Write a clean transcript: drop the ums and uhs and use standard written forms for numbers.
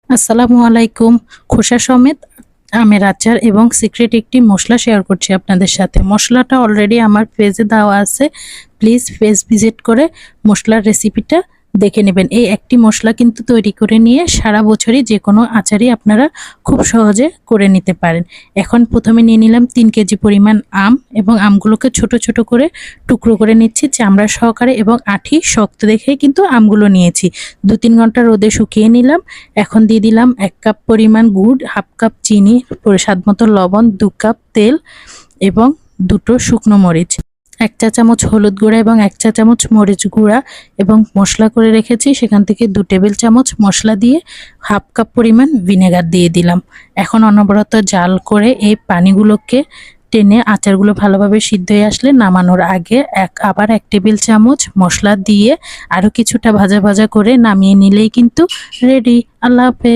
আসসালামু আলাইকুম। খোসা সমেত আমের আচার এবং সিক্রেট একটি মশলা শেয়ার করছি আপনাদের সাথে। মশলাটা অলরেডি আমার পেজে দেওয়া আছে, প্লিজ পেজ ভিজিট করে মশলার রেসিপিটা দেখে নেবেন। এই একটি মশলা কিন্তু তৈরি করে নিয়ে সারা বছরই যে কোনো আচারই আপনারা খুব সহজে করে নিতে পারেন। এখন প্রথমে নিয়ে নিলাম 3 কেজি পরিমাণ আম এবং আমগুলোকে ছোট ছোট করে টুকরো করে নিচ্ছি চামড়া সহকারে এবং আঁটি শক্ত দেখে কিন্তু আমগুলো নিয়েছি। 2-3 ঘন্টা রোদে শুকিয়ে নিলাম। এখন দিয়ে দিলাম 1 কাপ পরিমাণ গুড়, হাফ কাপ চিনি, স্বাদ মতো লবণ, 2 কাপ তেল এবং 2টো শুকনো মরিচ, 1 চা চামচ হলুদ গুঁড়া এবং 1 চা চামচ মরিচ গুঁড়া এবং মশলা করে রেখেছি সেখান থেকে 2 টেবিল চামচ মশলা দিয়ে হাফ কাপ পরিমাণ ভিনেগার দিয়ে দিলাম। এখন অনবরত জাল করে এই পানিগুলোকে টেনে আচারগুলো ভালোভাবে সিদ্ধ হয়ে আসলে নামানোর আগে আবার 1 টেবিল চামচ মশলা দিয়ে আরও কিছুটা ভাজা ভাজা করে নামিয়ে নিলেই কিন্তু রেডি। আল্লাহ হাফেজ।